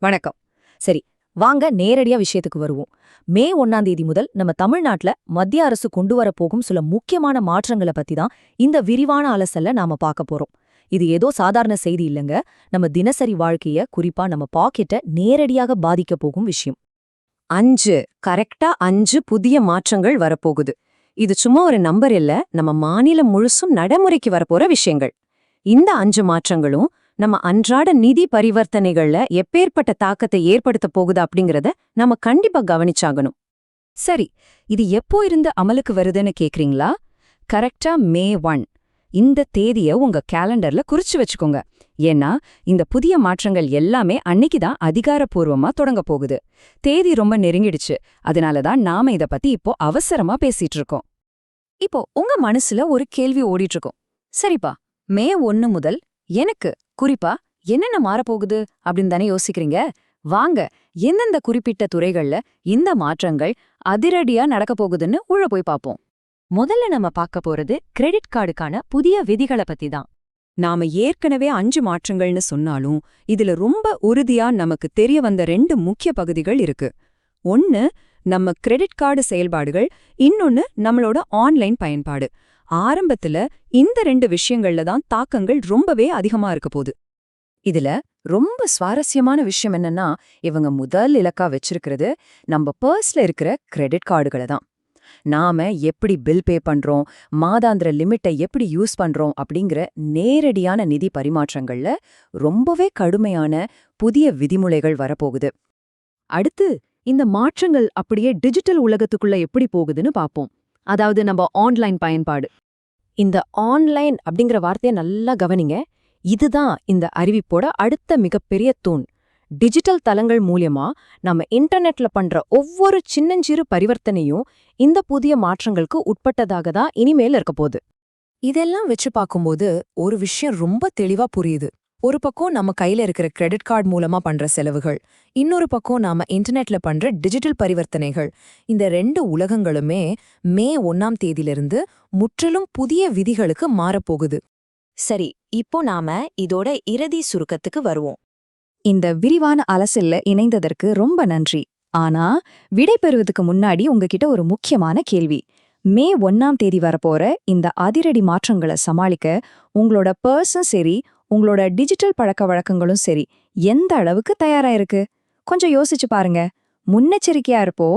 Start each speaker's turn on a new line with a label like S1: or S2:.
S1: வணக்கம். சரி, வாங்க நேரடியா விஷயத்துக்கு வருவோம். மே 1ஆம் தேதி முதல் நம்ம தமிழ்நாட்டுல மத்திய அரசு கொண்டு வரப்போகும் சில முக்கியமான மாற்றங்கள பத்தி தான் இந்த விரிவான அலசல்ல நாம பார்க்க போறோம். இது ஏதோ சாதாரண செய்தி இல்லங்க. நம்ம தினசரி வாழ்க்கைய, குறிப்பா நம்ம பாக்கெட்ட நேரடியாக பாதிக்க போகும் விஷயம்.
S2: 5 கரெக்டா 5 புதிய மாற்றங்கள் வரப்போகுது. இது சும்மா ஒரு நம்பர் இல்ல, நம்ம மாநிலம் முழுசும் நடைமுறைக்கு வரப்போற விஷயங்கள். இந்த 5 மாற்றங்களும் நம்ம அன்றாட நிதி பரிவர்த்தனைகள்ல எப்பேற்பட்ட தாக்கத்தை ஏற்படுத்த போகுது அப்படிங்கறத நம்ம கண்டிப்பா கவனிச்சாகணும்.
S1: சரி, இது எப்போ இருந்து அமலுக்கு வருதுன்னு கேக்குறீங்களா? கரெக்டா மே 1 இந்த தேதிய உங்க கேலண்டர்ல குறிச்சு வச்சுக்கோங்க. ஏன்னா இந்த புதிய மாற்றங்கள் எல்லாமே அன்னைக்கு தான் அதிகாரப்பூர்வமா தொடங்க போகுது. தேதி ரொம்ப நெருங்கிடுச்சு. அதனால தான் நாம இத பத்தி இப்போ அவசரமா பேசிட்டு இருக்கோம். இப்போ உங்க மனசுல ஒரு கேள்வி ஓடிட்டு இருக்கும். சரிப்பா, மே 1 முதல் எனக்கு குறிப்பா என்னென்ன மாறப்போகுது அப்படின்னு தானே யோசிக்கிறீங்க. வாங்க, எந்தெந்த குறிப்பிட்ட துறைகள்ல இந்த மாற்றங்கள் அதிரடியா நடக்க போகுதுன்னு உள்ள போய் பார்ப்போம். முதல்ல நம்ம பார்க்க போறது கிரெடிட் கார்டுக்கான புதிய விதிகளை பத்தி தான்.
S2: நாம ஏற்கனவே 5 மாற்றங்கள்னு சொன்னாலும் இதுல ரொம்ப உறுதியா நமக்கு தெரிய வந்த 2 முக்கிய பகுதிகள் இருக்கு. ஒன்னு நம்ம கிரெடிட் கார்டு செயல்பாடுகள், இன்னொன்னு நம்மளோட ஆன்லைன் பயன்பாடு. ஆரம்பத்துல இந்த 2 விஷயங்கள்ல தான் தாக்கங்கள் ரொம்பவே அதிகமா இருக்க போகுது. இதுல ரொம்ப சுவாரஸ்யமான விஷயம் என்னன்னா, இவங்க முதல் இலக்கா வச்சிருக்கிறது நம்ம பர்ஸ்ல இருக்கிற கிரெடிட் கார்டுகளை தான். நாம எப்படி பில் பே பண்றோம், மாதாந்திர லிமிட்டை எப்படி யூஸ் பண்றோம் அப்படிங்கிற நேரடியான நிதி பரிமாற்றங்கள்ல ரொம்பவே கடுமையான புதிய விதிமுறைகள் வரப்போகுது. அடுத்து இந்த மாற்றங்கள் அப்படியே டிஜிட்டல் உலகத்துக்குள்ள எப்படி போகுதுன்னு பாப்போம். அதாவது நம்ம ஆன்லைன் பயன்பாடு.
S1: இந்த ஆன்லைன் அப்படிங்கிற வார்த்தையை நல்லா கவனிங்க. இதுதான் இந்த அறிவிப்போட அடுத்த மிகப்பெரிய தூண். டிஜிட்டல் தளங்கள் மூலியமா நம்ம இன்டர்நெட்ல பண்ற ஒவ்வொரு சின்னஞ்சிறு பரிவர்த்தனையும் இந்த புதிய மாற்றங்களுக்கு உட்பட்டதாக தான் இனிமேல் இருக்க போகுது.
S3: இதெல்லாம் வச்சு பார்க்கும்போது ஒரு விஷயம் ரொம்ப தெளிவா புரியுது. ஒரு பக்கம் நம்ம கையில இருக்கிற கிரெடிட் கார்டு மூலமா பண்ற செலவுகள், இன்னொரு பக்கம் நாம இன்டர்நெட்ல பண்ற டிஜிட்டல் பரிவர்த்தனைகள். இந்த 2 உலகங்களுமே மே 1ஆம் தேதியிலிருந்து முற்றிலும் புதிய விதிகளுக்கு மாறப்போகுது.
S1: சரி, இப்போ நாம இதோட இறுதி சுருக்கத்துக்கு வருவோம்.
S2: இந்த விரிவான அலசல்ல இணைந்ததற்கு ரொம்ப நன்றி. ஆனா விடை பெறுவதுக்கு முன்னாடி உங்ககிட்ட ஒரு முக்கியமான கேள்வி. மே 1ஆம் தேதி வரப்போற இந்த அதிரடி மாற்றங்களை சமாளிக்க உங்களோட பர்ஸும் சரி, உங்களோட டிஜிட்டல் பழக்க வழக்கங்களும் சரி, எந்த அளவுக்கு தயாரா இருக்கு? கொஞ்சம் யோசிச்சு பாருங்க. முன்னெச்சரிக்கையா இருப்போ